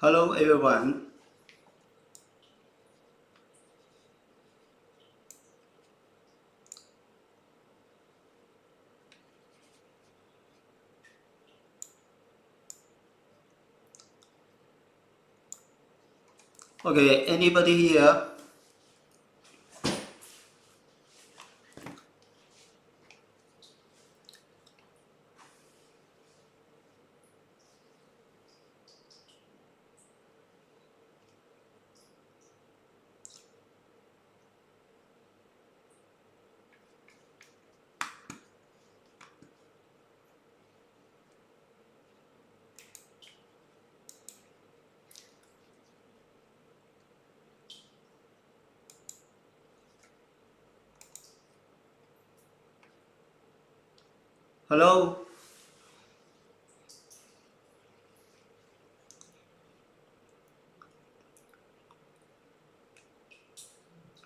Hello everyone. Okay, anybody here? Hello?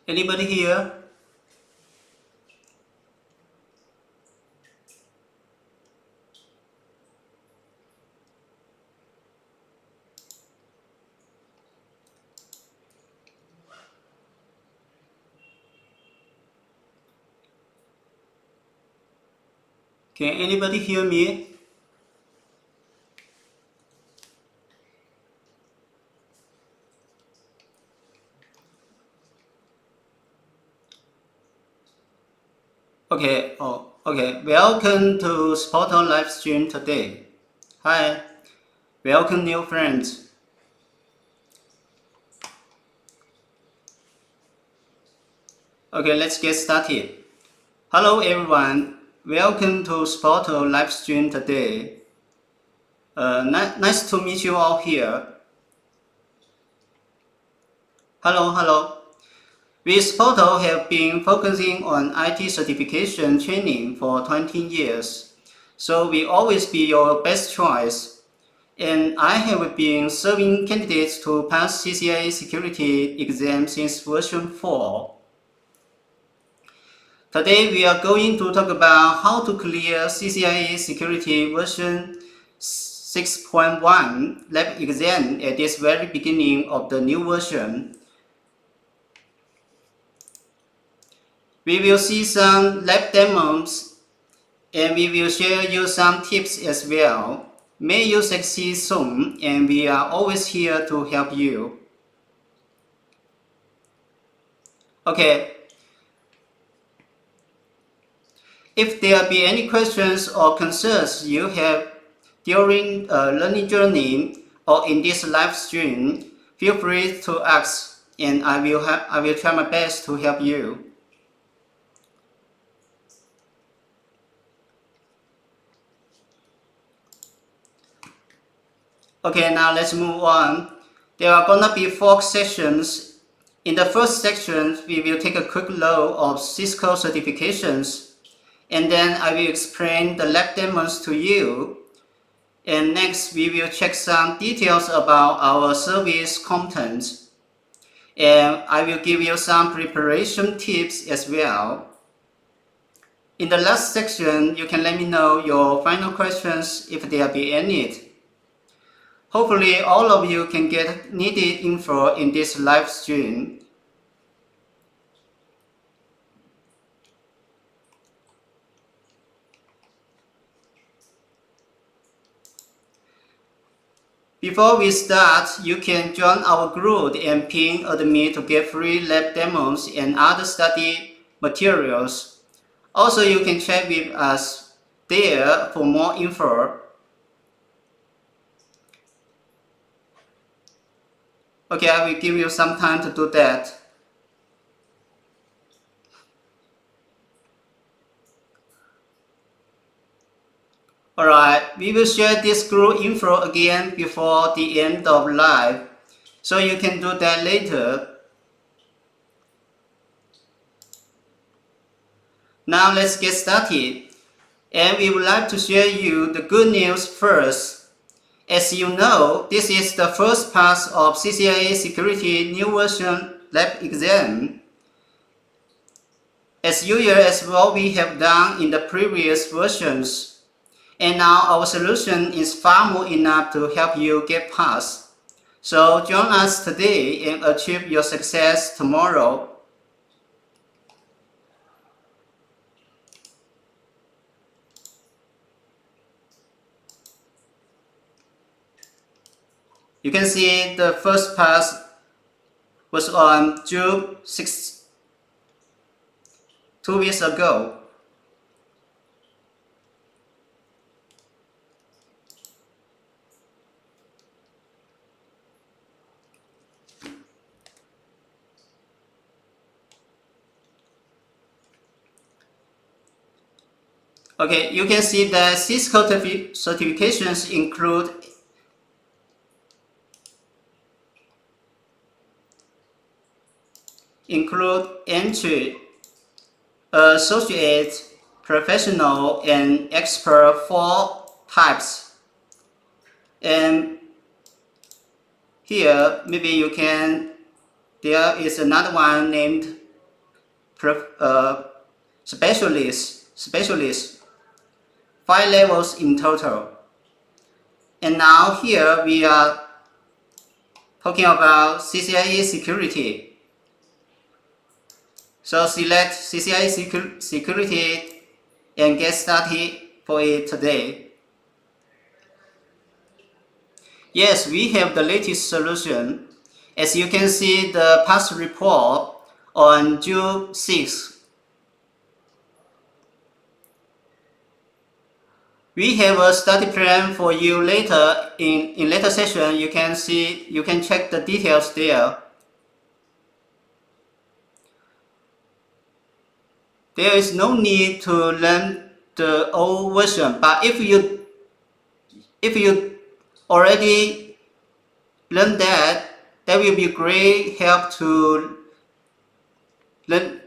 Anybody here? Can anybody hear me? Okay. Welcome to SPOTO live stream today. Hi. Welcome new friends. Okay, let's get started. Hello everyone. Welcome to SPOTO live stream today. Nice to meet you all here. Hello. We SPOTO have been focusing on IT certification training for 20 years, so we always be your best choice. And I have been serving candidates to pass CCIE Security exam since version 4. Today we are going to talk about how to clear CCIE Security version 6.1 lab exam at this very beginning of the new version. We will see some lab demos and we will share you some tips as well. May you succeed soon, and we are always here to help you. Okay. If there be any questions or concerns you have during learning journey or in this live stream, feel free to ask, and I will try my best to help you. Okay, now let's move on. There are gonna be 4 sections. In the first section, we will take a quick look of Cisco certifications, and then I will explain the lab demos to you. And next, we will check some details about our service content. And I will give you some preparation tips as well. In the last section, you can let me know your final questions if there be any. Hopefully, all of you can get needed info in this live stream. Before we start, you can join our group and ping admin to get free lab demos and other study materials. Also, you can chat with us there for more info. Okay, I will give you some time to do that. Alright, we will share this group info again before the end of live, so you can do that later. Now let's get started, and we would like to share you the good news first. As you know, this is the first pass of CCIE Security new version lab exam. As usual as what we have done in the previous versions, and now our solution is far more enough to help you get past. So join us today and achieve your success tomorrow. You can see the first pass was on June 6, 2 weeks ago. Okay, you can see that Cisco certifications include entry, associate, professional, and expert 4 types. And here, maybe you can, there is another one named specialist, 5 levels in total. And now here we are talking about CCIE Security. So select CCIE Security and get started for it today. Yes, we have the latest solution. As you can see the past report on June 6th. We have a study plan for you later. In later session, you can check the details there. There is no need to learn the old version, but if you already learned that will be great help to learn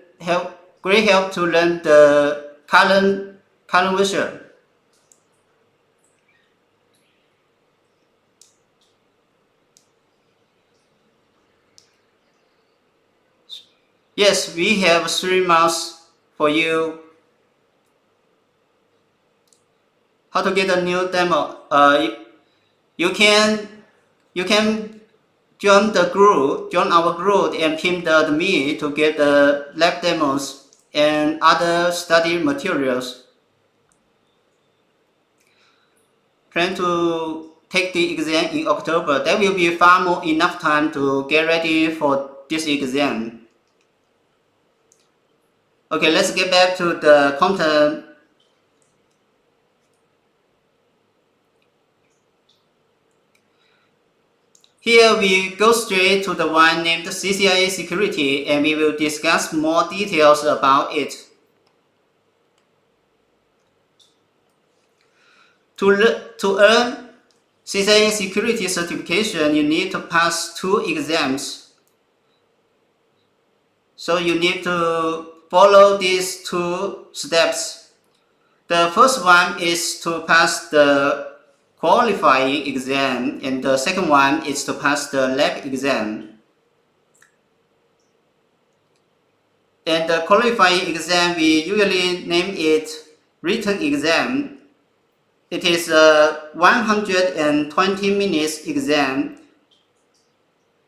the current version. Yes, we have 3 months for you. How to get a new demo? You can join our group and pin the admin to get the lab demos and other study materials. Plan to take the exam in October. That will be far more enough time to get ready for this exam. Okay, let's get back to the content. Here we go straight to the one named CCIE Security and we will discuss more details about it. To earn CCIE Security certification, you need to pass 2 exams. So you need to follow these 2 steps. The first one is to pass the qualifying exam and the second one is to pass the lab exam. And the qualifying exam, we usually name it written exam. It is a 120 minutes exam,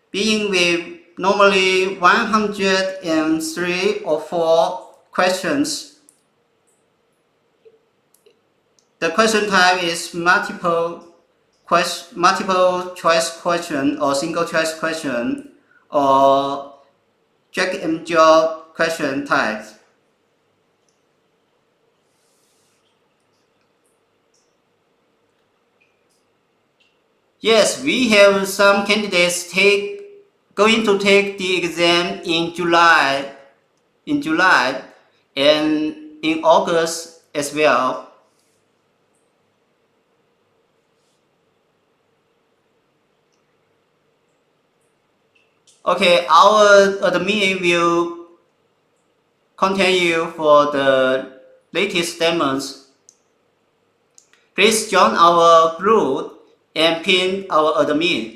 being with normally 103 or 4 questions. The question type is multiple choice question or single choice question or Jack and Jill question type. Yes, we have some candidates going to take the exam in July and in August as well. Okay, our admin will contact you for the latest demos. Please join our group and pin our admin.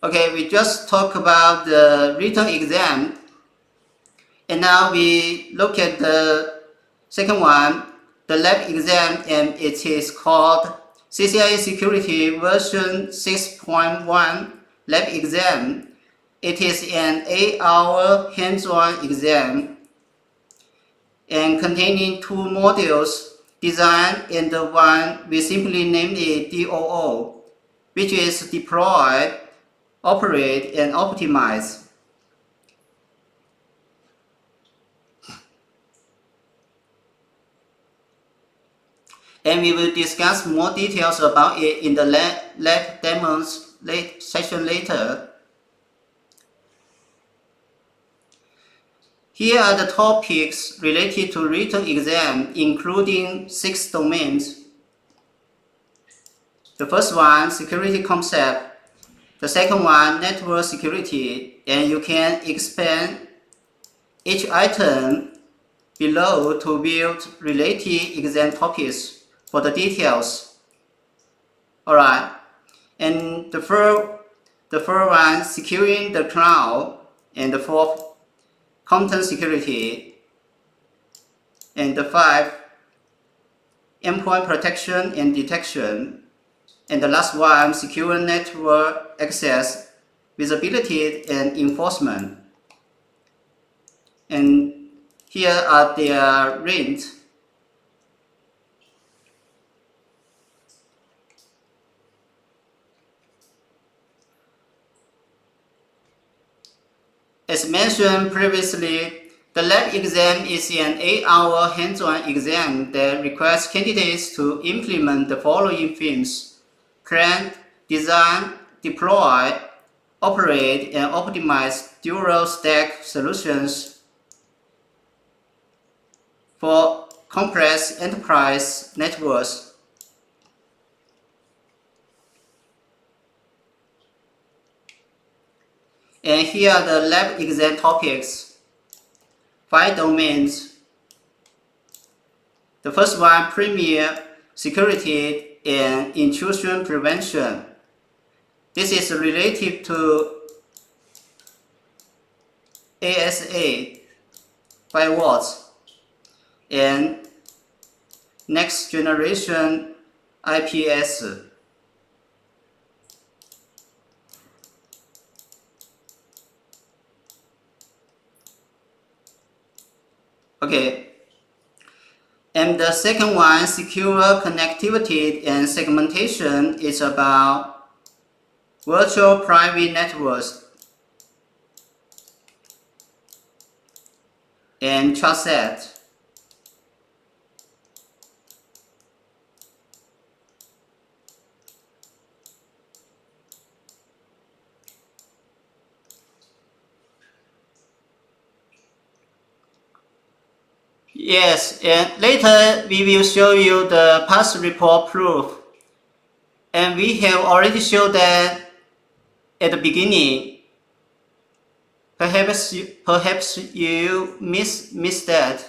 Okay, we just talked about the written exam, and now we look at the Second one, the lab exam, and it is called CCIE Security version 6.1 lab exam. It is an 8-hour hands-on exam and containing 2 modules designed, and the one we simply named it DOO, which is deploy, operate, and optimize. And we will discuss more details about it in the lab demos session later. Here are the topics related to written exam, including 6 domains. The first one, security concept. The second one, network security. And you can expand each item below to build related exam topics for the details. Alright. And the third one, securing the cloud. And the fourth, content security. And the 5, endpoint protection and detection. And the last one, secure network access, visibility, and enforcement. And here are their ranked. As mentioned previously, the lab exam is an 8-hour hands-on exam that requires candidates to implement the following things: plan, design, deploy, operate, and optimize dual stack solutions for complex enterprise networks. And here are the lab exam topics. 5 domains. The first one, premier security and intrusion prevention. This is related to ASA firewalls and next generation IPS. Okay, and the second one, secure connectivity and segmentation, is about virtual private networks and trust set. Yes, and later we will show you the past report proof. And we have already showed that at the beginning. Perhaps you missed that.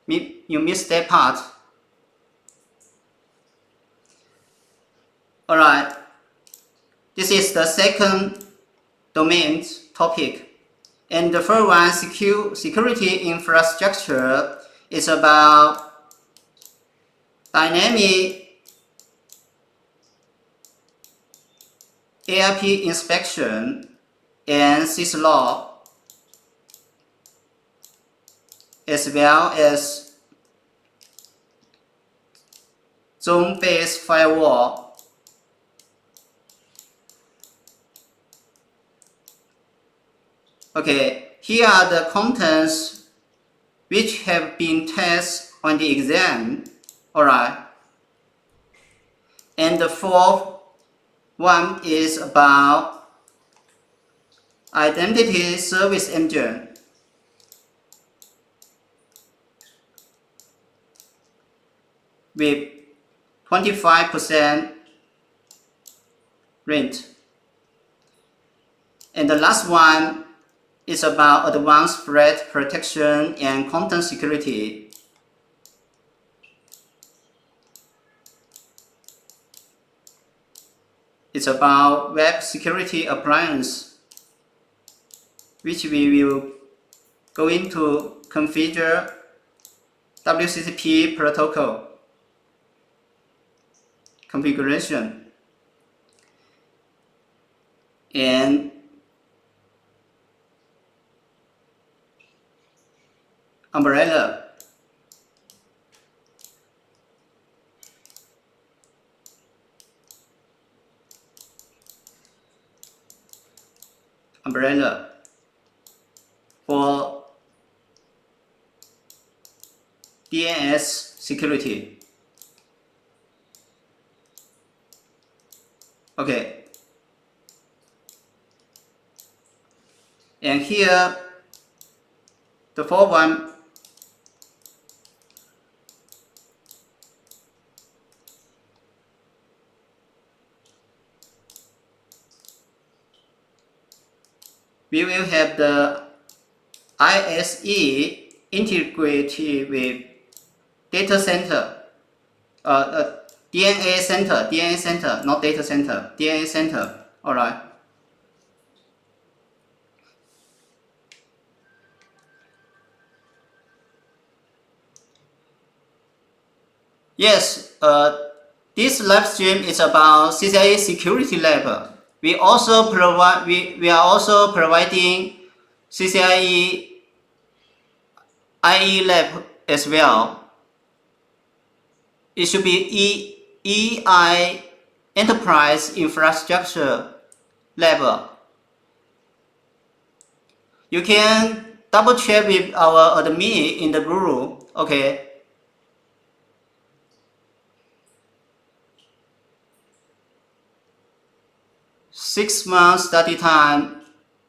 You missed that part. Alright. This is the second domain topic. And the third one, security infrastructure, is about dynamic ARP inspection and syslog, as well as zone-based firewall. Okay, here are the contents which have been tested on the exam. Alright. And the fourth one is about identity service engine. With 25% rate. And the last one is about advanced threat protection and content security. It's about web security appliance, which we will go into configure WCCP protocol configuration and umbrella. Umbrella for DNS security. Okay. And here, the fourth one, we will have the ISE integrated with data center, DNA center, not data center, DNA center. All right. Yes, this live stream is about CCIE Security Lab. We also provide we are also providing CCIE IE Lab as well. It should be EI Enterprise Infrastructure Lab. You can double check with our admin in the group. Okay. Six months study time,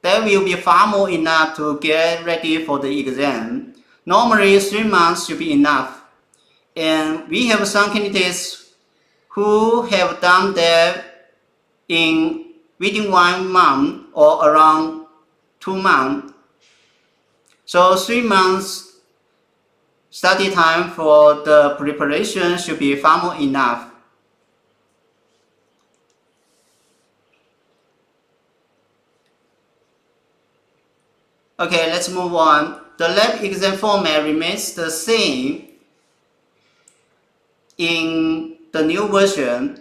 that will be far more enough to get ready for the exam. Normally 3 months should be enough. And we have some candidates who have done that within 1 month or around 2 months. So 3 months study time for the preparation should be far more enough. Okay, let's move on. The lab exam format remains the same in the new version,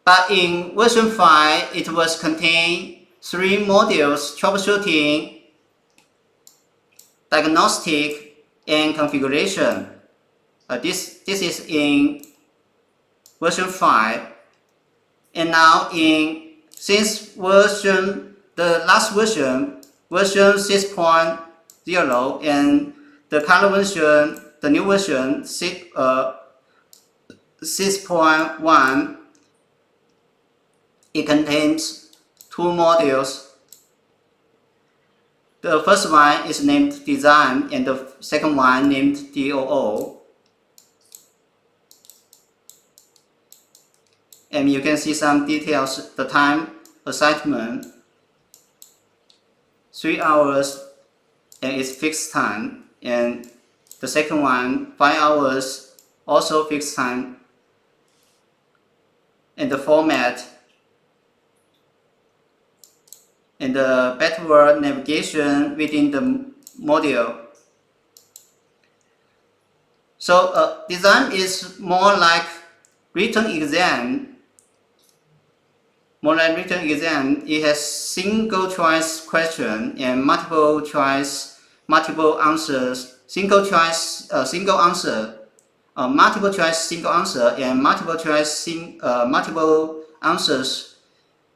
but in version 5 it was contain 3 modules: troubleshooting, diagnostic, and configuration. This is in version 5, and now since the last version 6.0 and the current version, the new version 6.1, it contains 2 modules. The first one is named Design and the second one named DOO. And you can see some details. The time assignment, 3 hours, and it's fixed time. And the second one, 5 hours, also fixed time. And the format, and the backward navigation within the module. So design is more like written exam. It has single choice question and multiple choice, multiple answers, single choice, single answer, multiple choice, single answer, and multiple choice, multiple answers,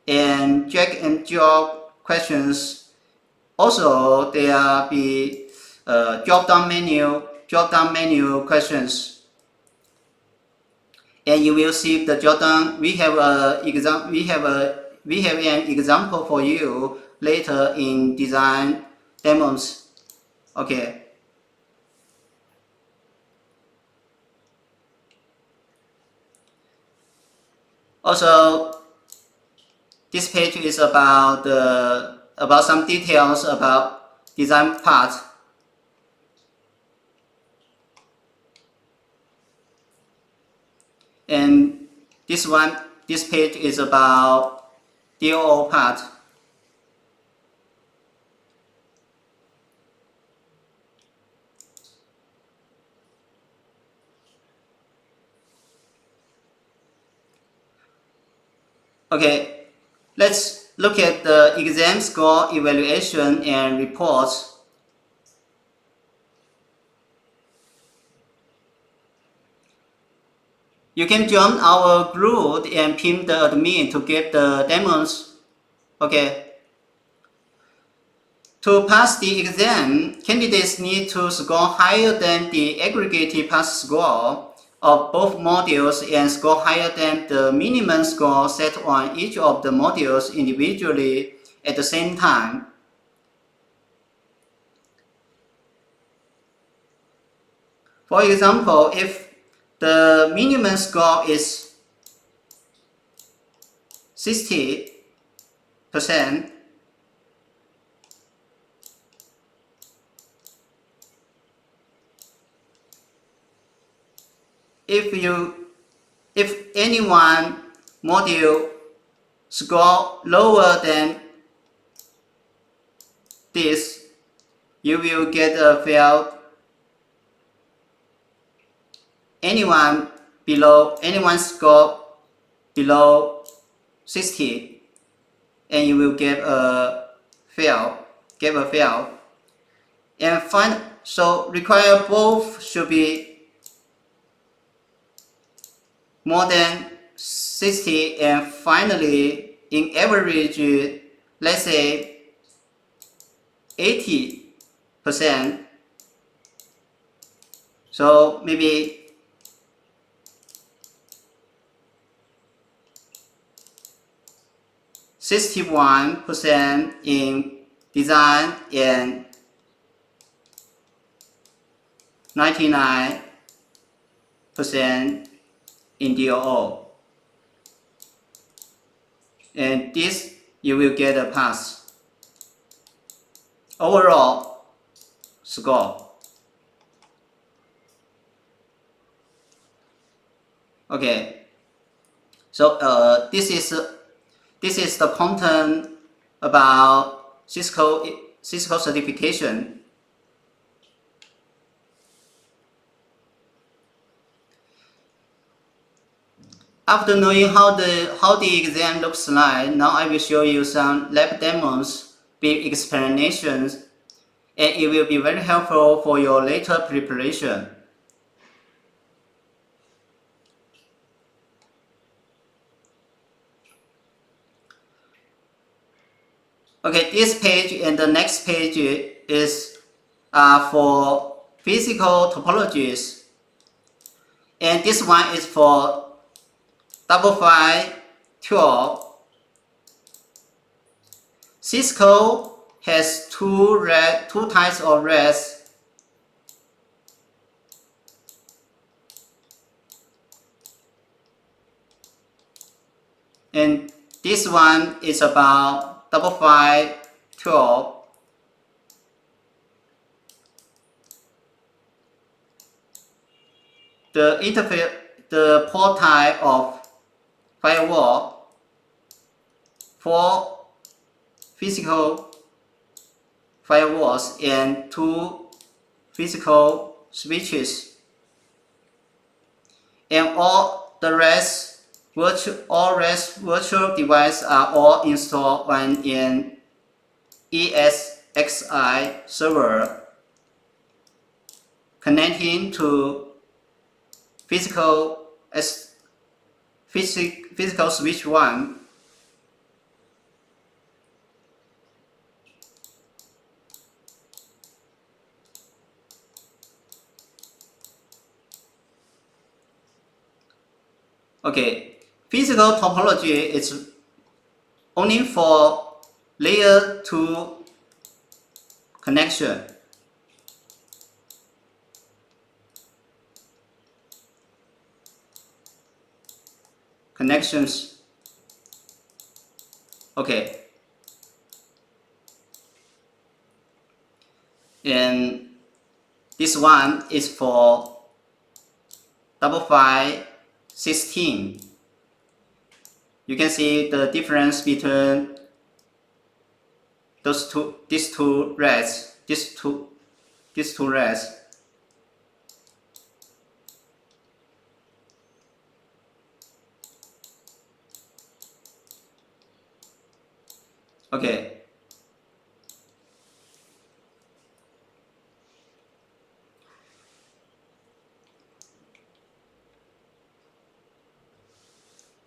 and drag and drop questions. Also, there be drop down menu questions. And you will see the drop down. We have an example for you later in design demos. Okay. Also, this page is about some details about design part. And this page is about DOO part. Okay, let's look at the exam score evaluation and reports. You can join our group and pin the admin to get the demos. Okay. To pass the exam, candidates need to score higher than the aggregated pass score of both modules and score higher than the minimum score set on each of the modules individually at the same time. For example, if the minimum score is 60%, if any one module score lower than this, you will get a failed. Anyone score below 60, and you will get a fail. And so require both should be more than 60, and finally in average, let's say 80%. So maybe 61% in design and 99% in DOO. And this you will get a pass. Overall score. Okay. So this is the content about Cisco certification. After knowing how the exam looks like, now I will show you some lab demos with explanations, and it will be very helpful for your later preparation. Okay, this page and the next page is for physical topologies, and this one is for 5.5.12. Cisco has two types of reds. And this one is about 5.5.12. The interface, the port type of firewall, 4 physical firewalls and 2 physical switches, and all rest virtual devices are all installed on an ESXi server connecting to physical switch 1. Okay, physical topology is only for layer 2 connections. Okay, and this one is for 5.5.16. You can see the difference between these two reds. Okay.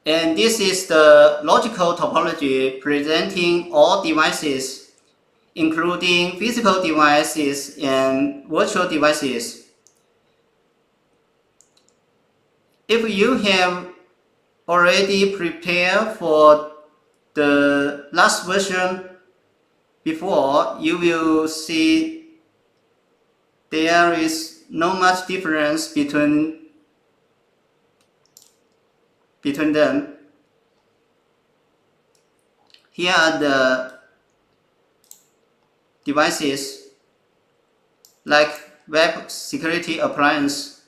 And this is the logical topology presenting all devices, including physical devices and virtual devices. If you have already prepared for the last version before, you will see there is no much difference between them. Here are the devices like web security appliance,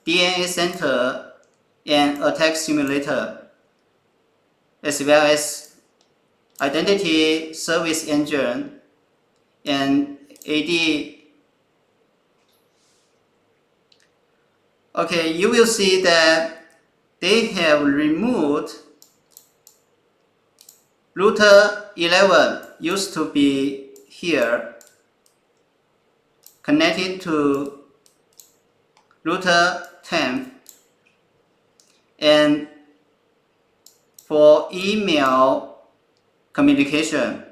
DNA center, and attack simulator, as well as identity service engine and AD. Okay, you will see that they have removed router 11 used to be here, connected to router 10, and for email communication,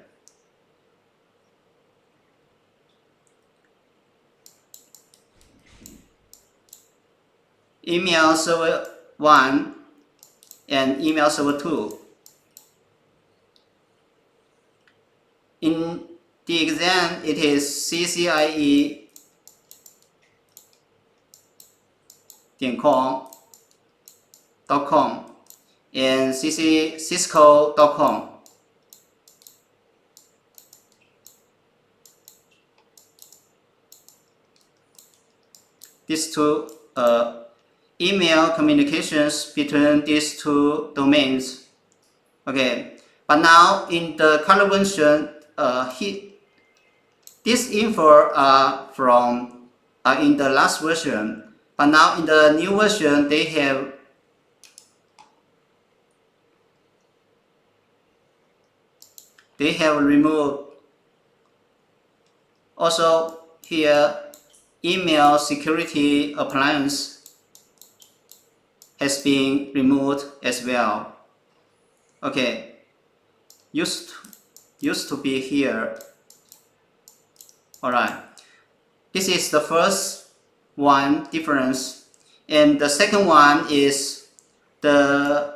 email server 1 and email server 2. In the exam, it is CCIE.com and Cisco.com. These two email communications between these two domains. Okay, but now in the current version, this info are in the last version, but now in the new version they have removed. Also here, email security appliance has been removed as well. Okay, used to be here. Alright, this is the first one difference, and the second one is the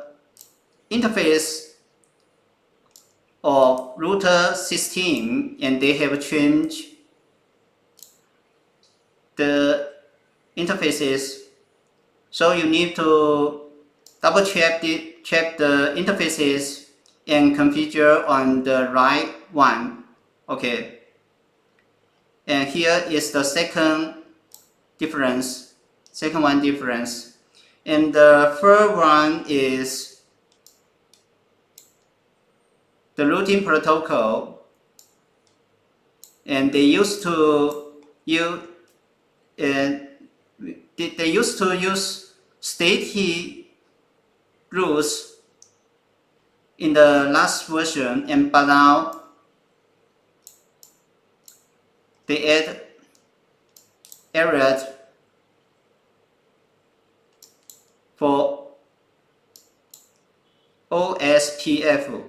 interface of router system, and they have changed the interfaces, so you need to double check the interfaces and configure on the right one. Okay, and here is the second one difference, and the third one is the routing protocol, and they used to use state rules in the last version, but now they added for OSPF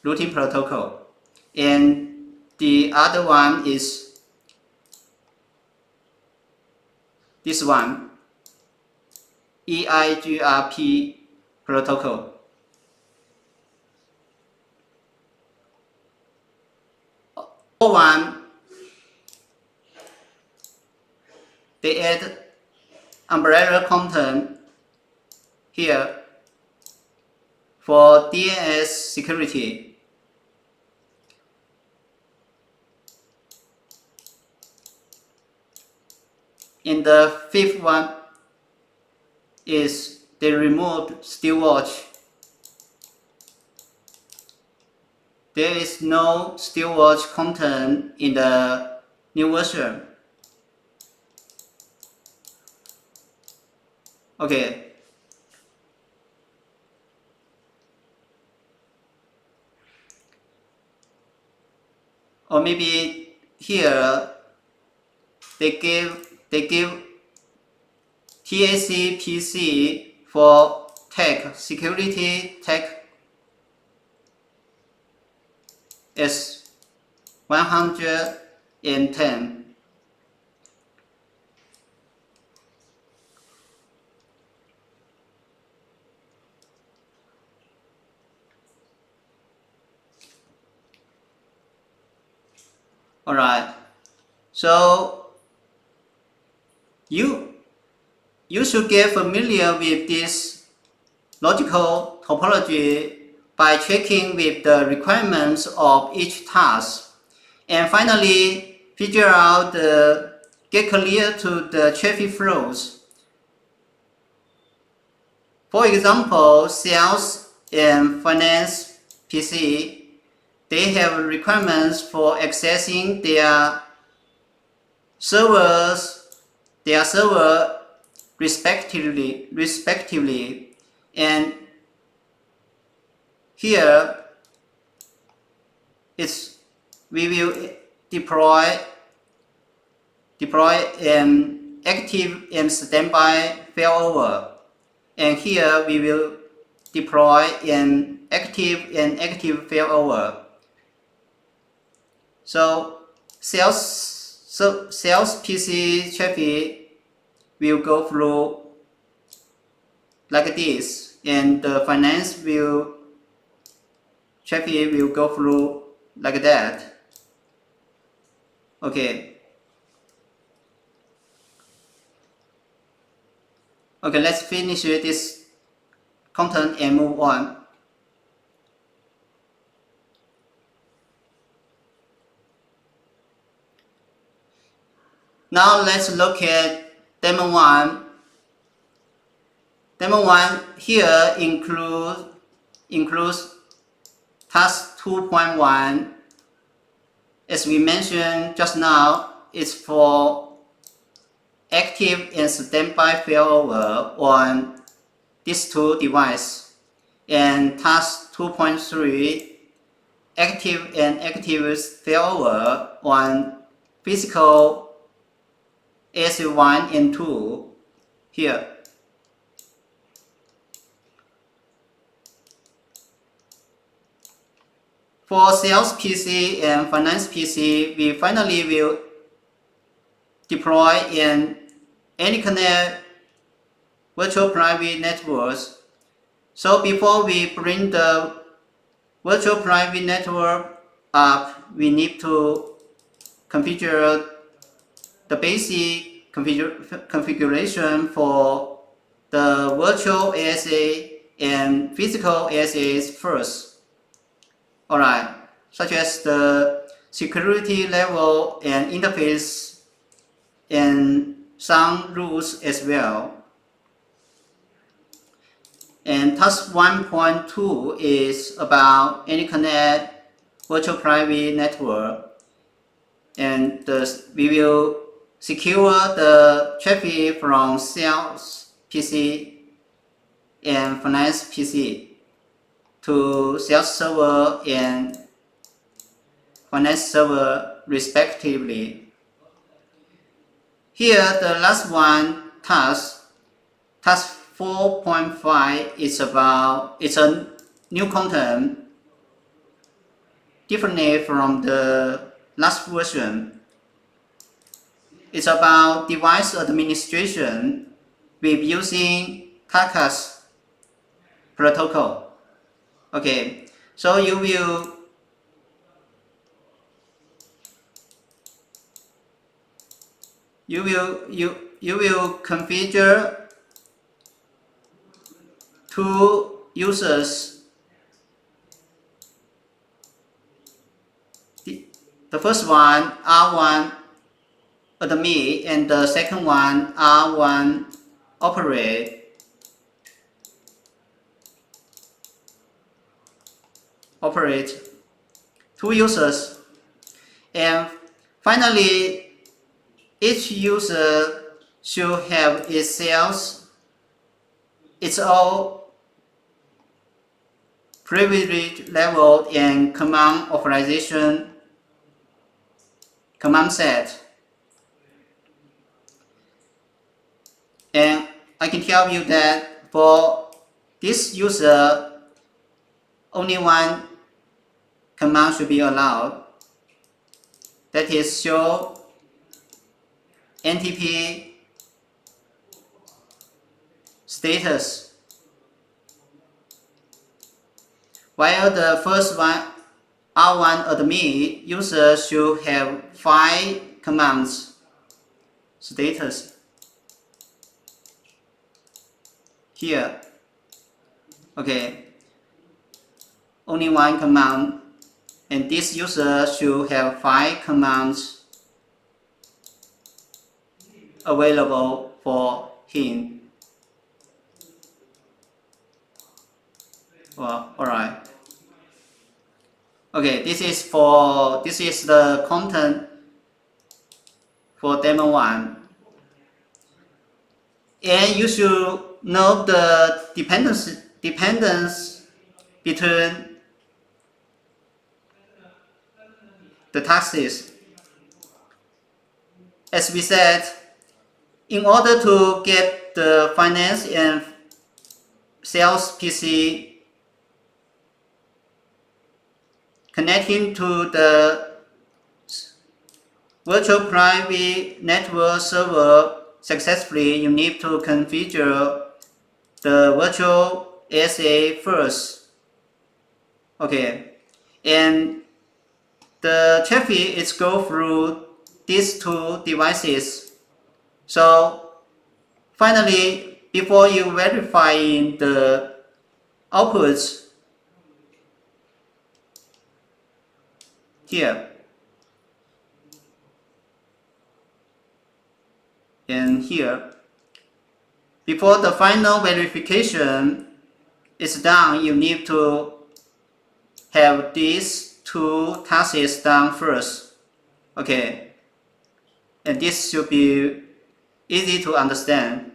routing protocol, and the other one is this one, EIGRP protocol. One, they add umbrella content here for DNS security. In the fifth one is they removed Stillwatch. There is no Stillwatch content in the new version. Okay. or maybe here they give TAC PC for tech security tech is 110. Alright, so you should get familiar with this logical topology by checking with the requirements of each task, and finally figure out get clear to the traffic flows. For example, sales and finance PC, they have requirements for accessing their server respectively, and here we will deploy an active and standby failover, and here we will deploy an active failover. So sales PC traffic will go through like this, and the finance traffic will go through like that. Okay, let's finish this content and move on. Now let's look at demo 1. Demo 1 here includes task 2.1. As we mentioned just now, it's for active and standby failover on these two devices. And task 2.3, active failover on physical ASA1 and 2 here. For sales PC and finance PC, we finally will deploy an AnyConnect virtual private networks. So before we bring the virtual private network up, we need to configure the basic configuration for the virtual ASA and physical ASAs first. Alright, such as the security level and interface and some rules as well. And task 1.2 is about AnyConnect virtual private network, and we will secure the traffic from sales PC and finance PC to sales server and finance server respectively. Here the last one, task 4.5 it's a new content differently from the last version. It's about device administration with using Kafka's protocol. Okay, so you will configure two users. The first one R1 admin and the second one R1 operate. Two users, and finally each user should have its own privilege level and command authorization command set. And I can tell you that for this user, only one command should be allowed. That is show NTP status. While the first one, R1 admin, user should have 5 commands status. Here, okay, only one command, and this user should have 5 commands available for him. Well, alright. Okay, this is the content for demo 1. And you should know the dependence between the tasks. As we said, in order to get the finance and sales PC connecting to the virtual private network server successfully, you need to configure the virtual ASA first. Okay, and the traffic is go through these 2 devices. So finally, before you verifying the outputs here and here, before the final verification is done, you need to have these 2 tasks done first. Okay, and this should be easy to understand.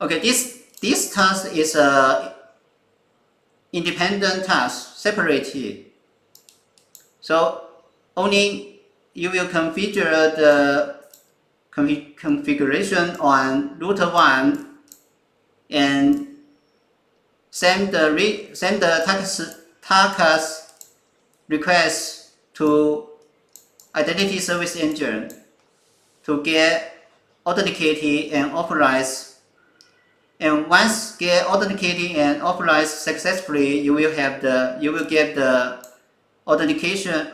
Okay, this task is a independent task, separated. So only you will configure the configuration on router 1 and send the task request to Identity Service Engine to get authenticated and authorized. And once get authenticated and authorized successfully, you will get the authentication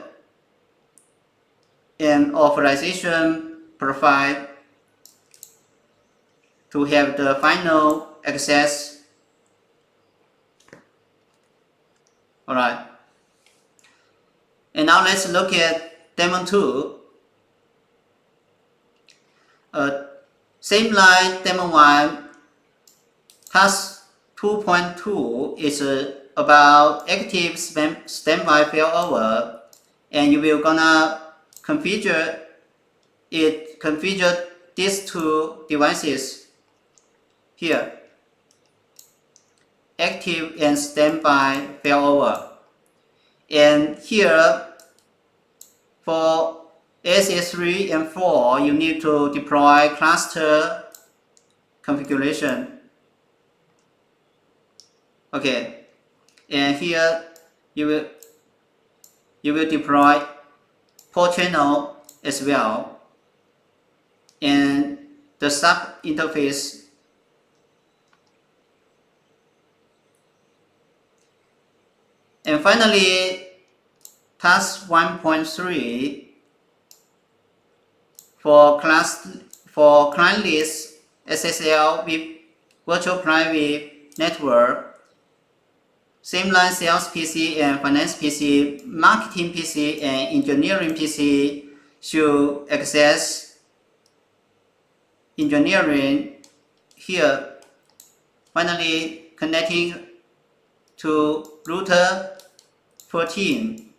and authorization profile to have the final access. Alright. And now let's look at demo 2. Same like demo 1, task 2.2 is about active standby failover, and you will gonna configure these 2 devices here, active and standby failover. And here for ASA3 and 4, you need to deploy cluster configuration. Okay, and here you will deploy port channel as well, and the sub interface. And finally, task 1.3 for clientless SSL with virtual private network. Same line sales PC and finance PC, marketing PC and engineering PC should access engineering here. Finally, connecting to router 14.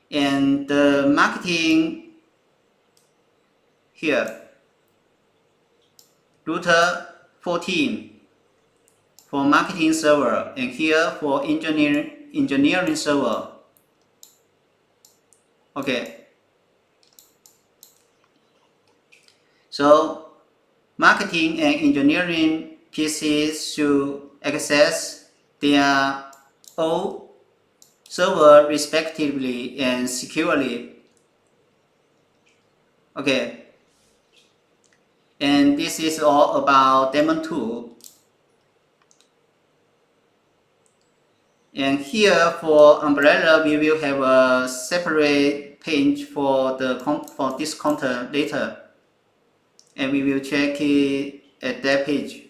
And the marketing here, router 14 for marketing server, and here for engineering engineering server. Okay. So marketing and engineering PCs should access their own server respectively and securely. Okay. And this is all about demo 2. And here for umbrella, we will have a separate page for this content later, and we will check it at that page.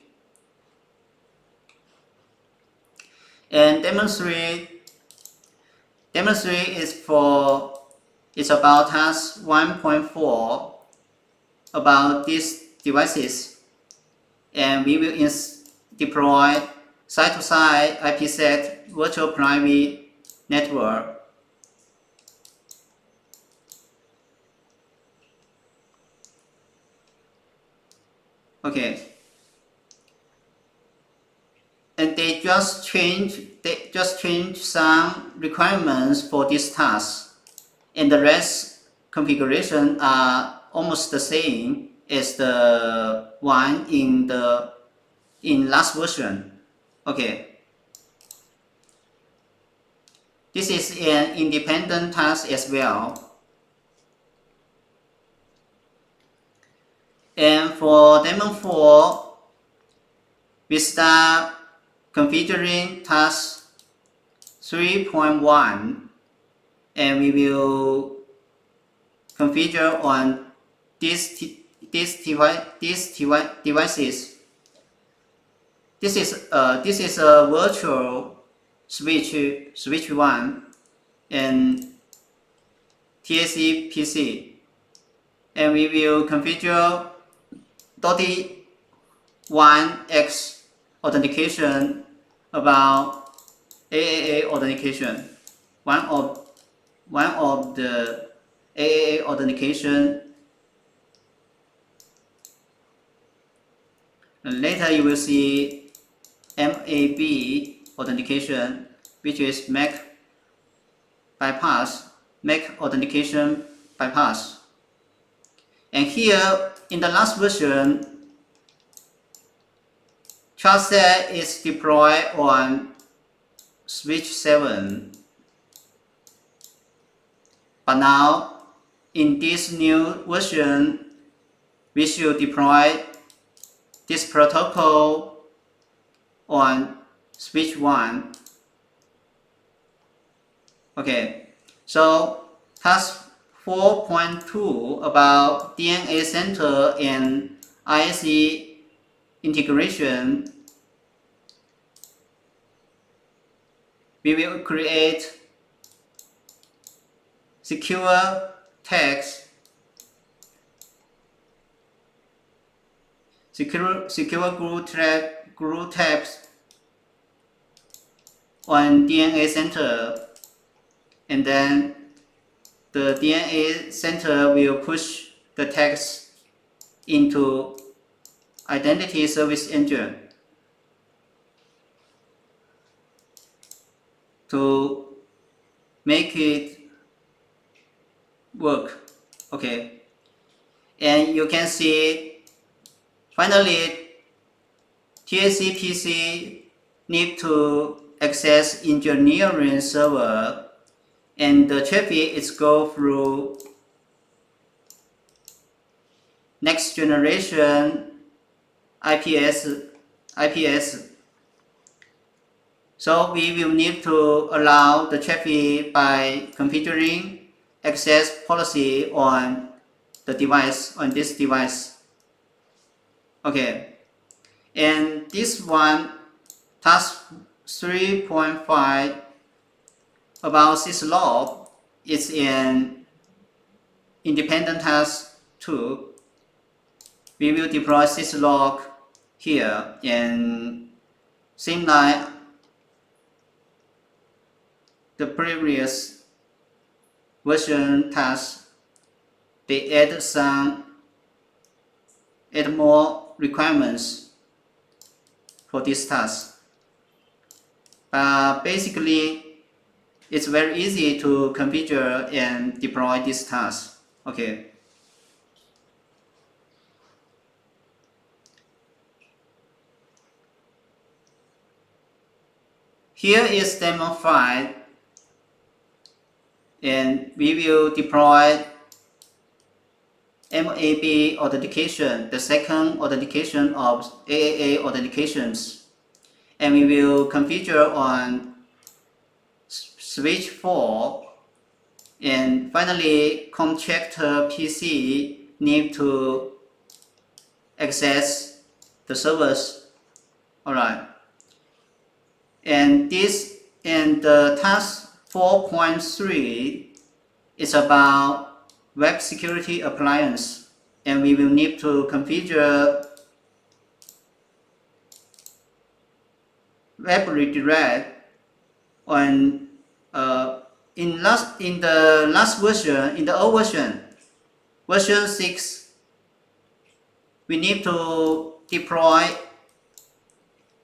And demonstrate is about task 1.4 about these devices, and we will deploy side-to-side IPsec virtual private network. Okay. And they just change some requirements for this task, and the rest configuration are almost the same as the one in last version. Okay. This is an independent task as well. And for demo 4, we start configuring task 3.1, and we will configure on these devices. This is a virtual switch 1 and TAC PC, and we will configure 1x authentication about AAA authentication. One of the AAA authentication. And later you will see MAB authentication, which is MAC authentication bypass. And here in the last version, ChartSet is deployed on switch 7. But now in this new version, we should deploy this protocol on switch 1. Okay, so task 4.2 about DNA center and ISE integration. We will create secure tags, secure group tabs on DNA center, and then the DNA center will push the tags into identity service engine to make it work. Okay, and you can see finally TAC PC need to access engineering server, and the traffic is go through next generation IPS. So we will need to allow the traffic by configuring access policy on the device, on this device. Okay, and this one, task 3.5 about syslog, is an independent task too. We will deploy syslog here, and same like the previous version task, they add more requirements for this task. Basically, it's very easy to configure and deploy this task. Okay. Here is demo file, and we will deploy MAB authentication, the second authentication of AAA authentications, and we will configure on switch 4, and finally contractor PC need to access the servers. Alright, and this and the task 4.3 is about web security appliance, and we will need to configure web redirect on in the last version, in the old version 6, we need to deploy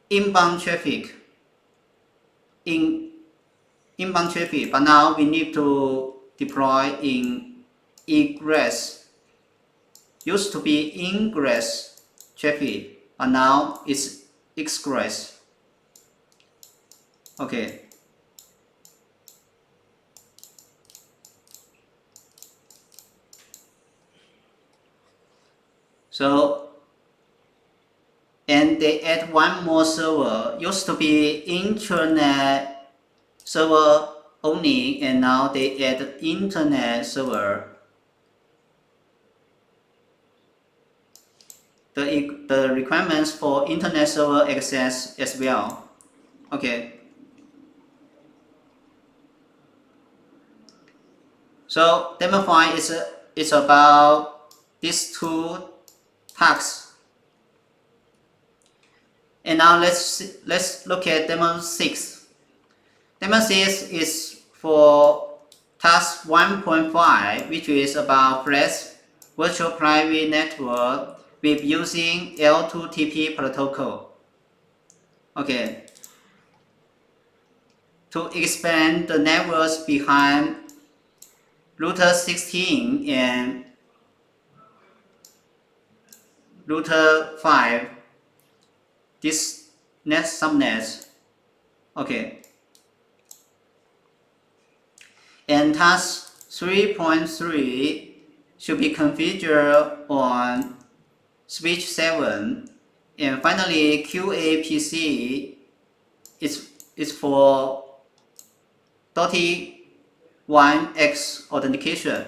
inbound traffic but now we need to deploy in egress. Used to be ingress traffic, but now it's egress. Okay. So, and they add one more server. Used to be internet server only, and now they add internet server. The requirements for internet server access as well. Okay. So demo file is about these two tasks. And now let's look at demo 6. Demo 6 is for task 1.5, which is about flash virtual private network with using L2TP protocol. Okay. To expand the networks behind router 16 and router 5, this net subnets. Okay. And task 3.3 should be configured on switch 7, and finally QAPC is for 31x authentication,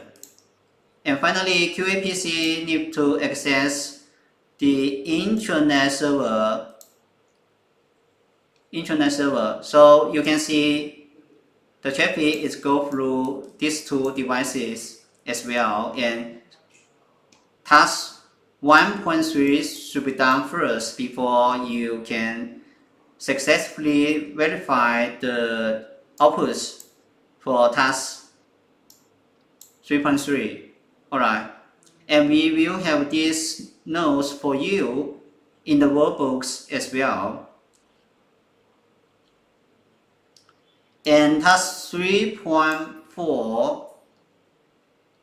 and finally QAPC need to access the intranet server. So you can see the traffic is go through these two devices as well, and task 1.3 should be done first before you can successfully verify the outputs for task 3.3. Alright, and we will have these notes for you in the workbooks as well. And task 3.4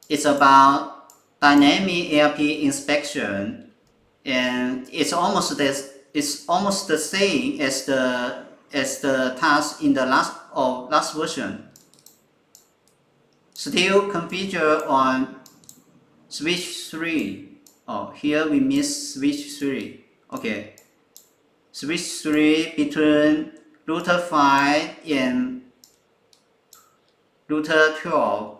is about dynamic ARP inspection, and it's almost the same as the task in the last version. Still configure on switch 3. Oh, here we miss switch 3. Okay, switch 3 between router 5 and router 12.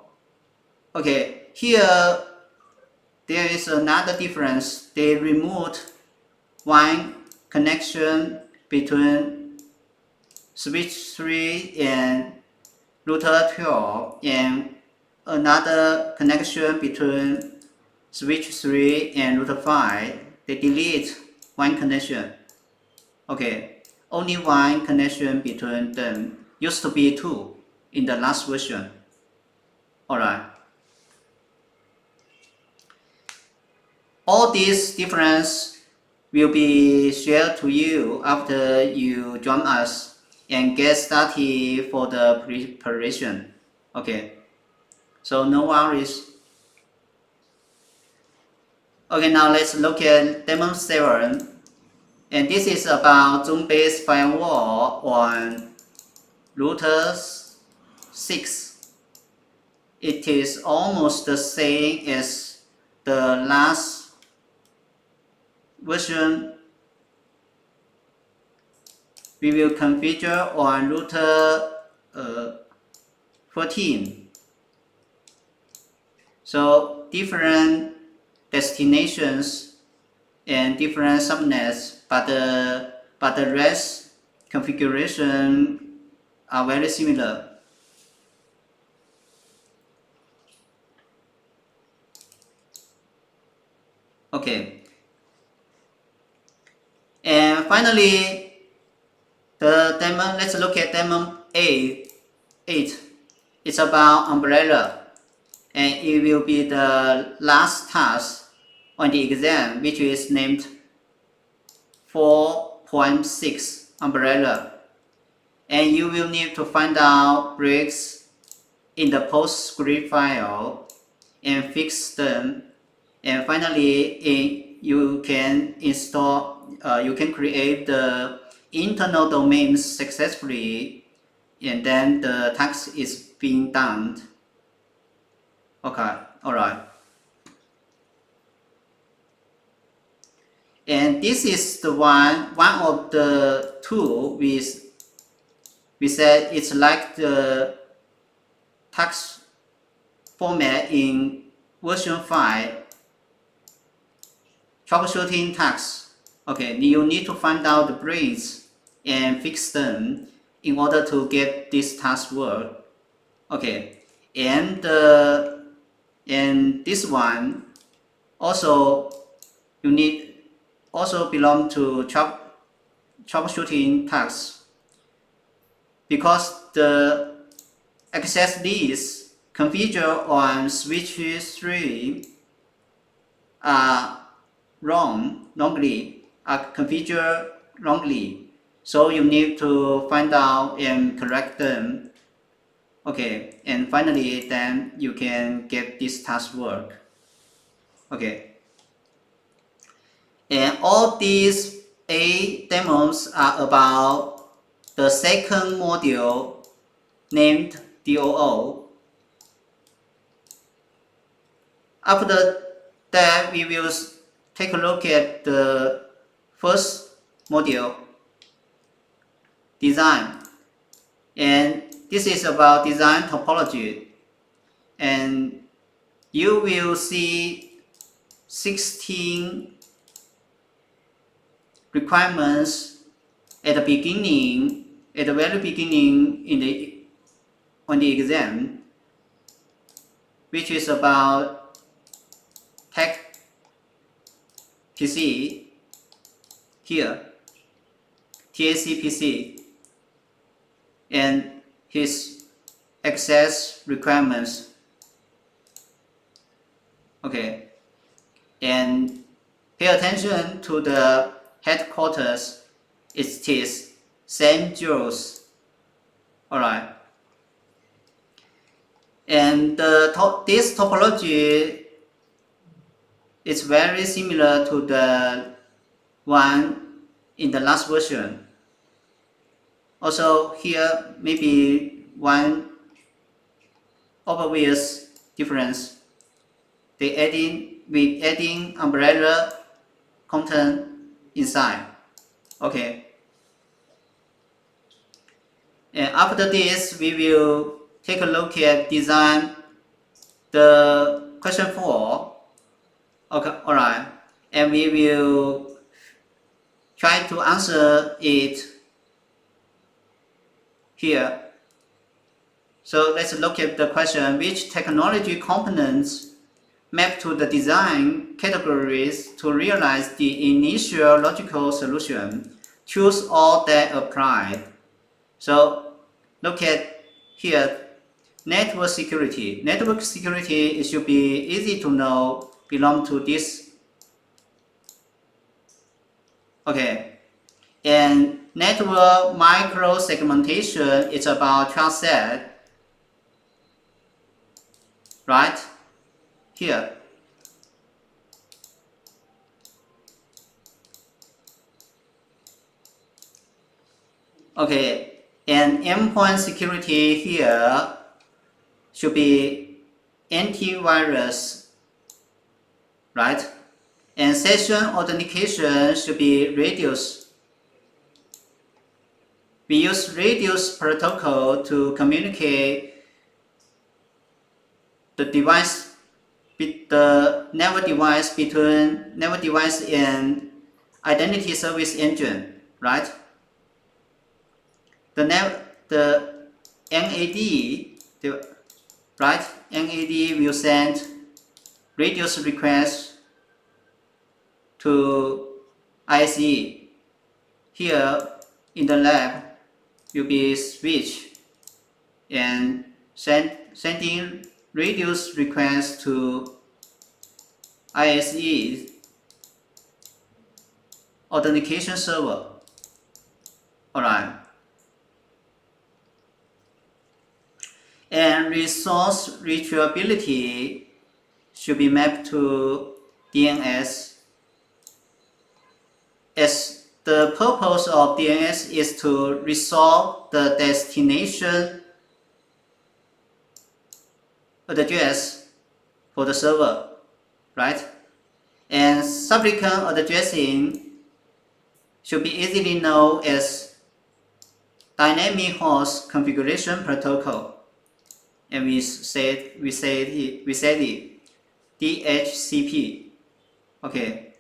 Okay, here there is another difference. They removed one connection between switch 3 and router 12, and another connection between switch 3 and router 5. They delete one connection. Okay, only one connection between them. Used to be 2 in the last version. Alright. All these differences will be shared to you after you join us. and get started for the preparation. Okay, so no worries. Okay, now let's look at demo 7. And this is about zone-based firewall on router 6. It is almost the same as the last version. We will configure on router 14. So different destinations and different subnets, but the rest configuration are very similar. Okay, and finally the demo. Let's look at demo 8. It's about umbrella, and it will be the last task on the exam, which is named 4.6 umbrella. And you will need to find out breaks in the PostScript file and fix them. And finally, you can create the internal domains successfully, and then the task is being done. Okay, alright. And this is the one of the two we said it's like the task format in version 5, troubleshooting tasks. Okay, you need to find out the breaks and fix them in order to get this task work. Okay, and this one also belong to troubleshooting tasks, because the access list configured on switch 3 are configured wrongly. So you need to find out and correct them. Okay, and finally then you can get this task work. Okay, and all these 8 demos are about the second module named DOO. After that, we will take a look at the first module, design. And this is about design topology. And you will see 16 requirements at the very beginning on the exam, which is about tech PC here, TAC PC, and his access requirements. Okay, and pay attention to the headquarters. It is St. Jules. Alright, and this topology is very similar to the one in the last version. Also here maybe one obvious difference. We're adding umbrella content inside. Okay. And after this, we will take a look at design the question 4. Okay, alright. And we will try to answer it here. So let's look at the question: which technology components map to the design categories to realize the initial logical solution? Choose all that apply. So look at here, network security. Network security, it should be easy to know, belong to this. Okay, and network micro-segmentation is about trust set, right? Here. Okay, and endpoint security here should be antivirus, right? And session authentication should be radius. We use radius protocol to communicate the device, the network device between network device and identity service engine, right? The NAD, right? NAD will send radius request to ISE. Here in the lab will be switch and sending radius request to ISE authentication server. Alright. And resource retrievability should be mapped to DNS, as the purpose of DNS is to resolve the destination address for the server, right? And supplicant addressing should be easily known as dynamic host configuration protocol, and we said it DHCP. Okay,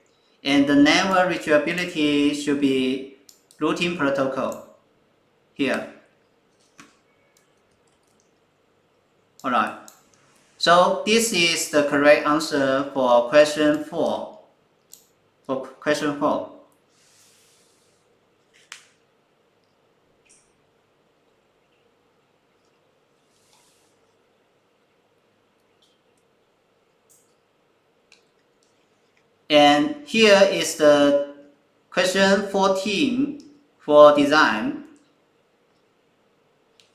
and the network retrievability should be routing protocol here. Alright, so this is the correct answer for question 4. For question 4. And here is the question 14 for design.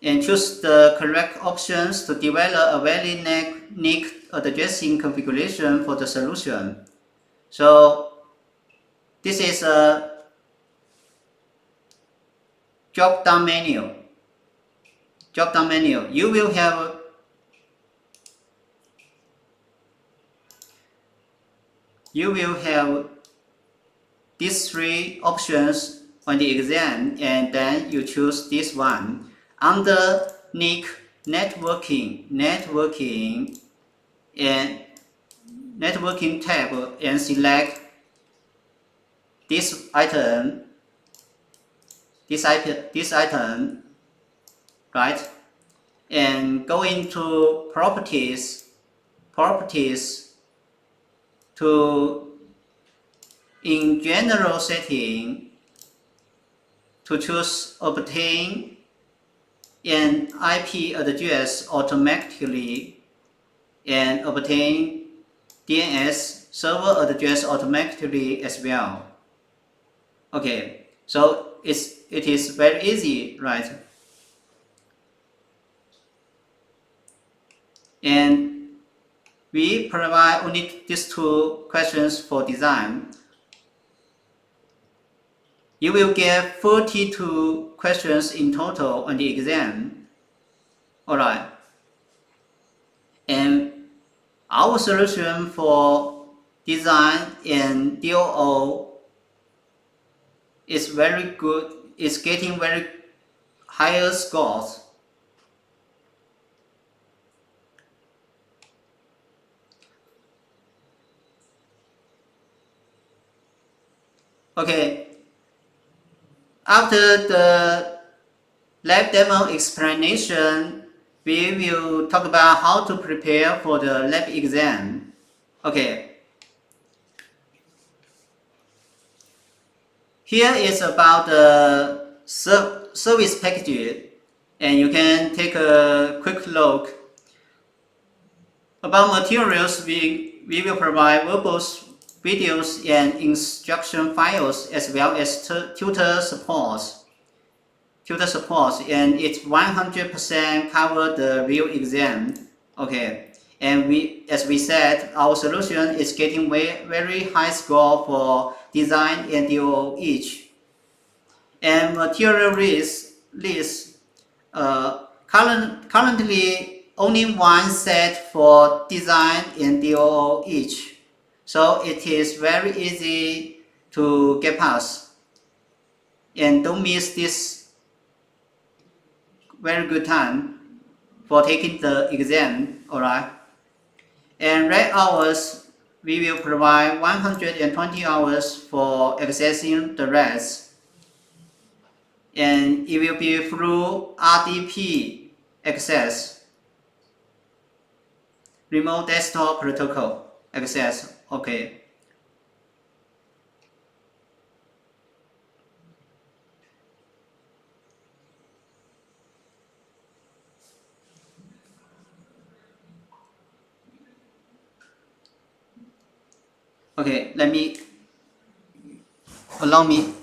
And choose the correct options to develop a very unique addressing configuration for the solution. So this is a drop-down menu. Drop-down menu. You will have these 3 options on the exam, and then you choose this one. Under networking tab, and select this item, right? And go into properties to, in general setting, to choose obtain an IP address automatically and obtain DNS server address automatically as well. Okay, so it is very easy, right? And we provide only these 2 questions for design. You will get 42 questions in total on the exam. Alright. And our solution for design and DOO is very good. It's getting very higher scores. Okay. After the lab demo explanation, we will talk about how to prepare for the lab exam. Okay. Here is about the service package, and you can take a quick look. About materials, we will provide verbal, videos, and instruction files, as well as tutor support. tutor support, and it's 100% cover the real exam. Okay, and as we said, our solution is getting very high score for design and DO each. And material list currently only one set for design and DO each, so it is very easy to get past. And don't miss this very good time for taking the exam, alright? And red hours, we will provide 120 hours for accessing the rest. And it will be through RDP access, remote desktop protocol access, okay. Okay, allow me.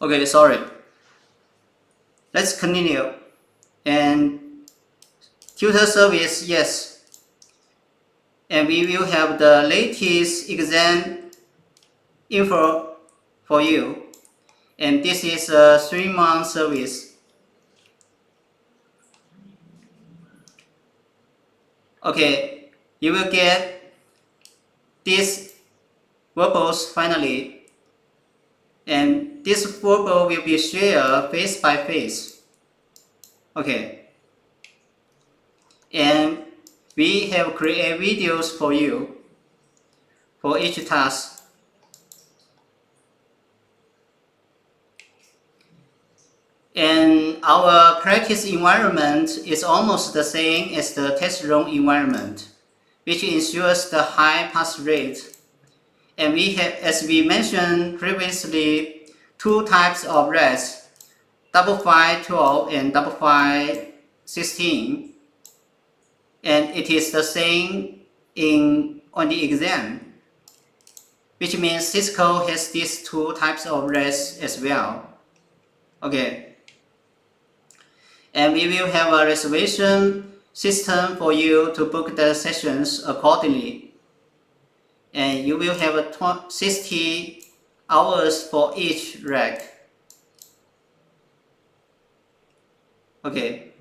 Okay, sorry. Let's continue. And tutor service, yes. And we will have the latest exam info for you. And this is a 3-month service. Okay, you will get these verbals finally. And this verbal will be shared face by face. Okay. And we have created videos for you for each task. And our practice environment is almost the same as the test room environment, which ensures the high pass rate. And we have, as we mentioned previously, 2 types of RES, 5512 and 5516. And it is the same on the exam, which means Cisco has these 2 types of RES as well. Okay. And we will have a reservation system for you to book the sessions accordingly. And you will have 60 hours for each rack. Okay.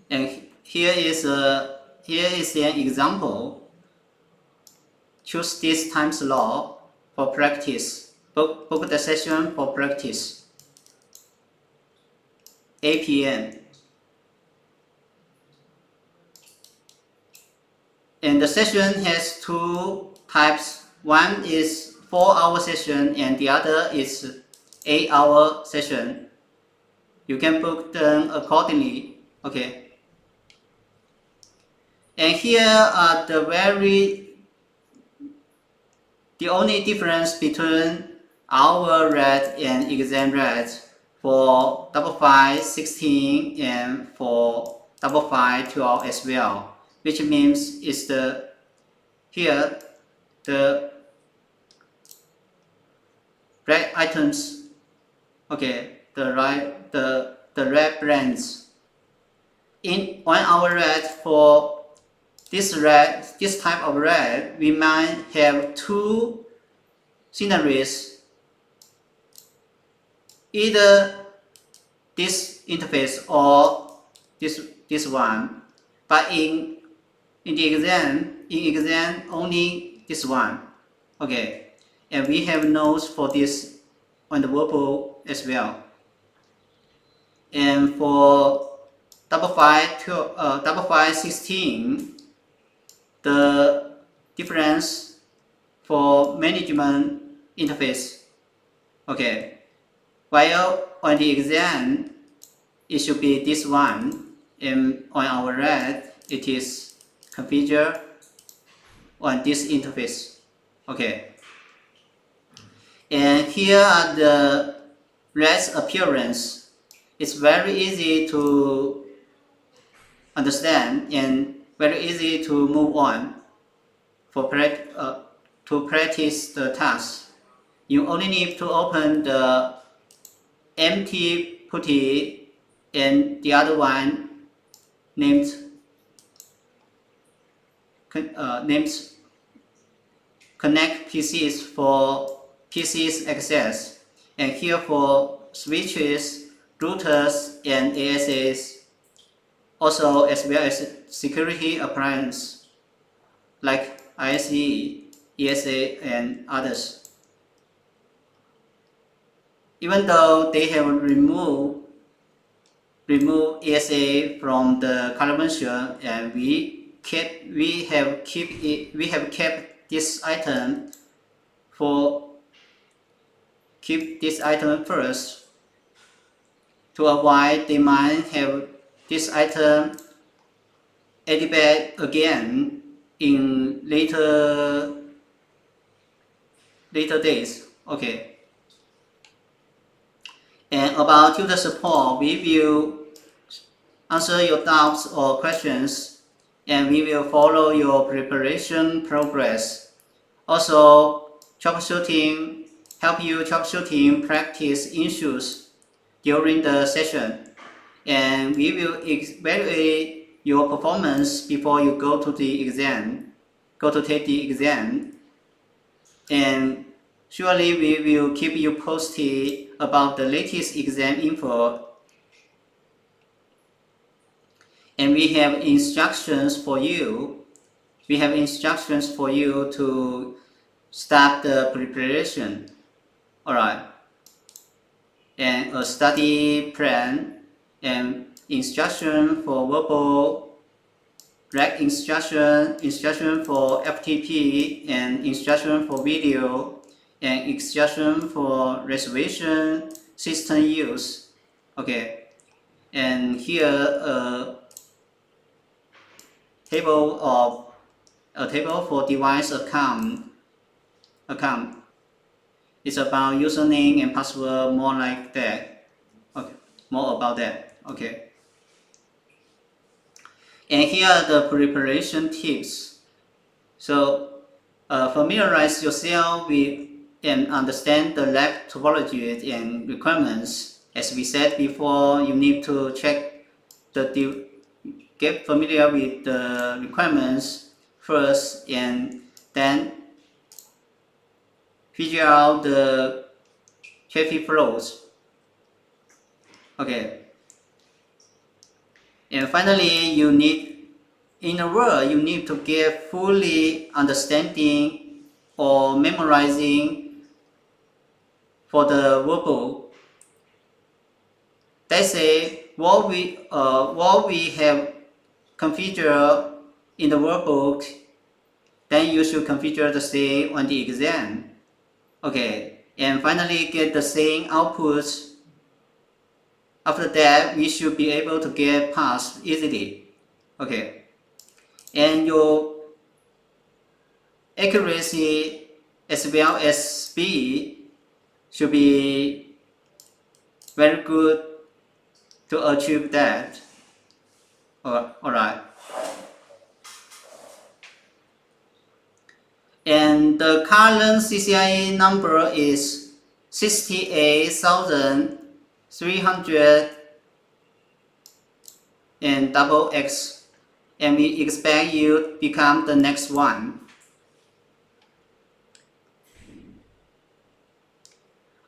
And here is an example. Choose this time slot for practice. Book the session for practice. 8 p.m. And the session has 2 types. One is 4-hour session and the other is 8-hour session. You can book them accordingly. Okay. And here are the only difference between our red and exam red for 5516 and for 5512 as well, which means is the red items, okay, the red brands, on our RAD, for this type of RAD, we might have two scenarios, either this interface or this one. But in the exam only this one. Okay, and we have nodes for this on the verbal as well. And for 5.5.16, the difference for management interface. Okay, while on the exam it should be this one, and on our RAD it is configured on this interface. Okay, and here are the RAD's appearance. It's very easy to understand and very easy to move on to practice the task. You only need to open the empty putty and the other one named connect PCs for PCs access, and here for switches, routers, and ASAs, also as well as security appliances like ISE, ESA, and others. Even though they have removed ESA from the convention, and we have kept this item first to avoid they might have this item added back again in later days. Okay. And about user support, we will answer your doubts or questions, and we will follow your preparation progress. Also, help you troubleshooting practice issues during the session, and we will evaluate your performance before you go to take the exam, and surely we will keep you posted about the latest exam info. And we have instructions for you. To start the preparation. Alright. And a study plan and instruction for verbal, RAG instruction for FTP, and instruction for video, and instruction for reservation system use. Okay. And here a table for device account. It's about username and password, more like that. Okay, more about that. Okay. And here are the preparation tips. So familiarize yourself with and understand the lab topology and requirements. As we said before, you need to get familiar with the requirements first, and then figure out the traffic flows. Okay. And finally, you need to get fully understanding or memorizing for the verbal. Let's say what we have configured in the workbook, then you should configure the same on the exam. Okay, and finally get the same outputs. After that, we should be able to get passed easily. Okay, and your accuracy as well as speed should be very good to achieve that. Alright. And the current CCIE number is 68,300 and double X, and we expect you to become the next one.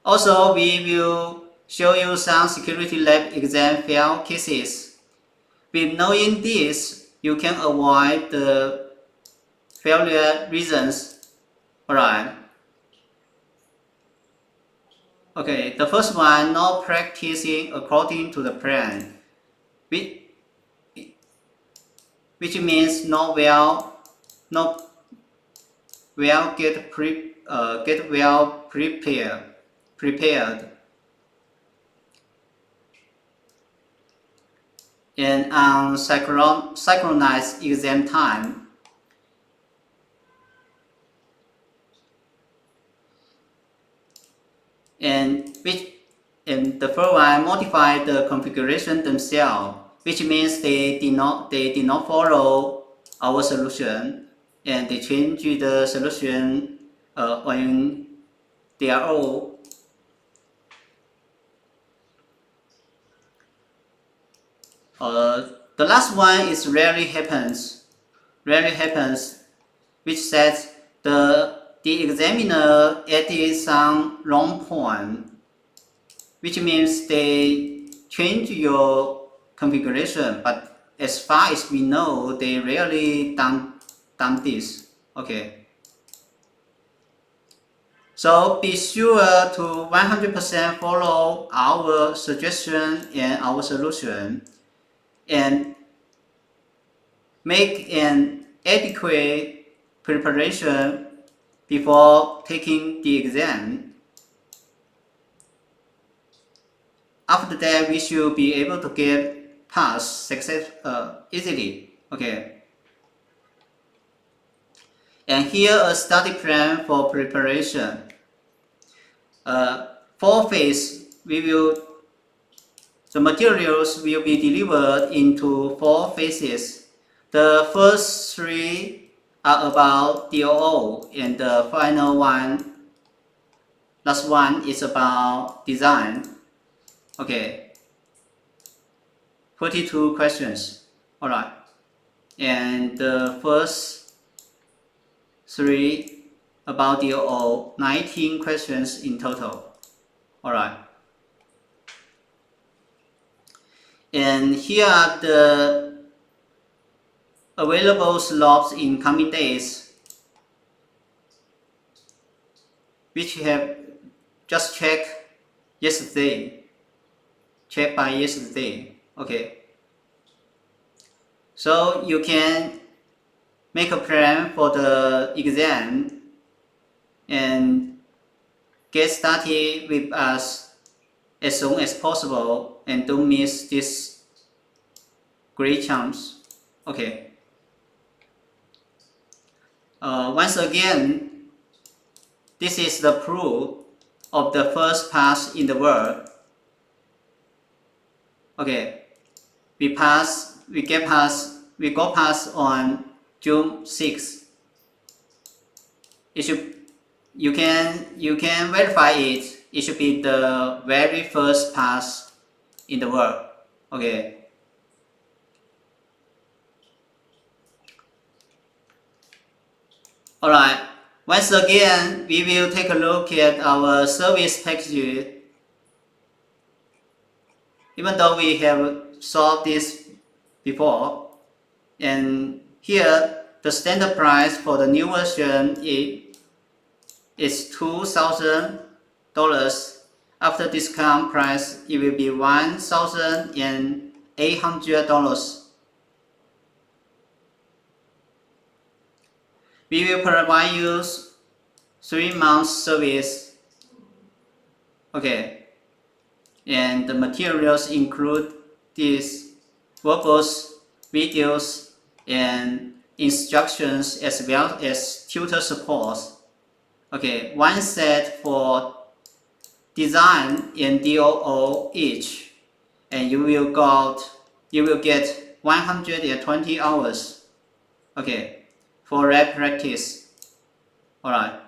Also, we will show you some security lab exam fail cases. With knowing this, you can avoid the failure reasons. Alright. Okay, the first one, not practicing according to the plan, which means not well get well prepared, and on synchronized exam time. And the first one, modify the configuration themselves, which means they did not follow our solution, and they change the solution on their own. The last one is rarely happens, which says the examiner added some wrong point, which means they change your configuration, but as far as we know, they rarely done this. Okay. So be sure to 100% follow our suggestion and our solution, and make an adequate preparation before taking the exam. After that, we should be able to get pass success easily. Okay. And here a study plan for preparation. 4 phase, the materials will be delivered into 4 phases. The first 3 are about DOO, and the final one, last one, is about design. Okay, 42 questions. Alright, and the first 3 about DOO, 19 questions in total. Alright. And here are the available slots in coming days, which have just checked yesterday. Checked by yesterday. Okay. So you can make a plan for the exam and get started with us as soon as possible, and don't miss this great chance. Okay. Once again, this is the proof of the first pass in the world. Okay, we got pass on June 6th. You can verify it. It should be the very first pass in the world. Okay. Alright, once again, we will take a look at our service package. Even though we have solved this before, and here the standard price for the new version is $2,000. After discount price, it will be $1,800. We will provide you 3 months service. Okay, and the materials include these workbooks, videos, and instructions, as well as tutor support. Okay, one set for design and DOO each, and you will get 120 hours. Okay, for lab practice. Alright.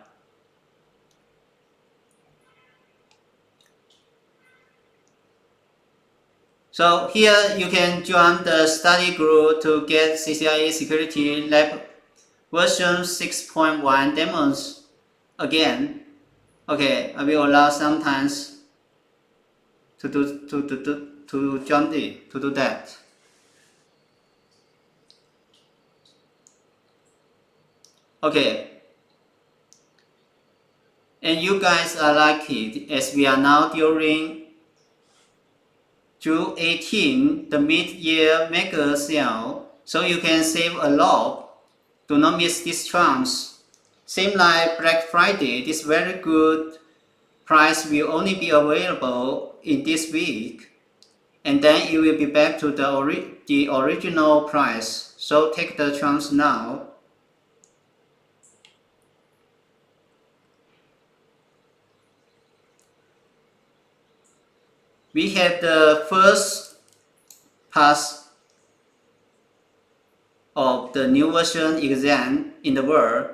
So here you can join the study group to get CCIE Security Lab version 6.1 demos again. Okay, I will allow sometimes to do that. Okay. And you guys are lucky as we are now during June 18, the mid-year mega sale, so you can save a lot. Do not miss this chance. Same like Black Friday, this very good price will only be available in this week, and then it will be back to the original price. So take the chance now. We have the first pass of the new version exam in the world,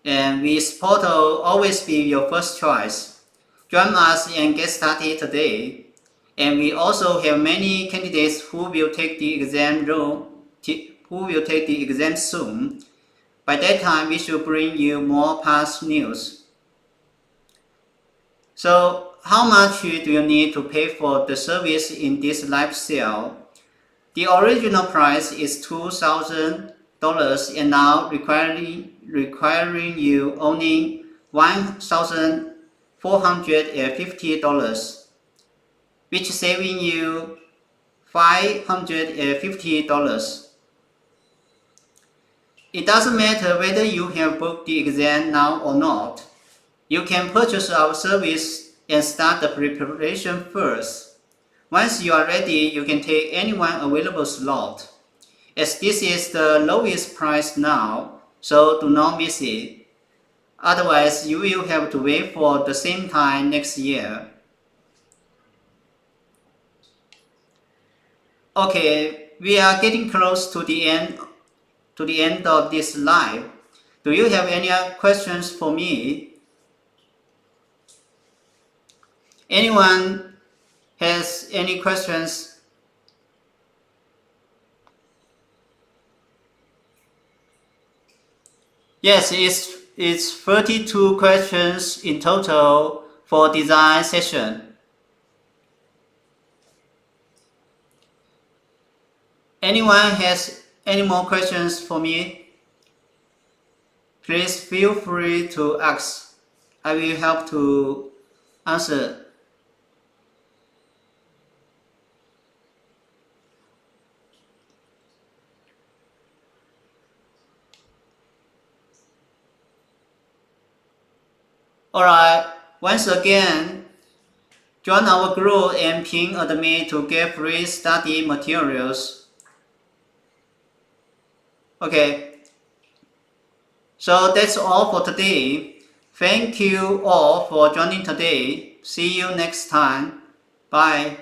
and we SPOTO always be your first choice. Join us and get started today. And we also have many candidates who will take the exam soon. By that time, we should bring you more past news. So how much do you need to pay for the service in this live sale? The original price is $2,000 and now requiring you only $1,450, which saving you $550. It doesn't matter whether you have booked the exam now or not. You can purchase our service and start the preparation first. Once you are ready, you can take any one available slot. As this is the lowest price now, so do not miss it. Otherwise, you will have to wait for the same time next year. Okay, we are getting close to the end of this live. Do you have any questions for me? Anyone has any questions? Yes, it's 32 questions in total for design session. Anyone has any more questions for me? Please feel free to ask. I will help to answer. Alright, once again, join our group and ping admin to get free study materials. Okay, so that's all for today. Thank you all for joining today. See you next time. Bye.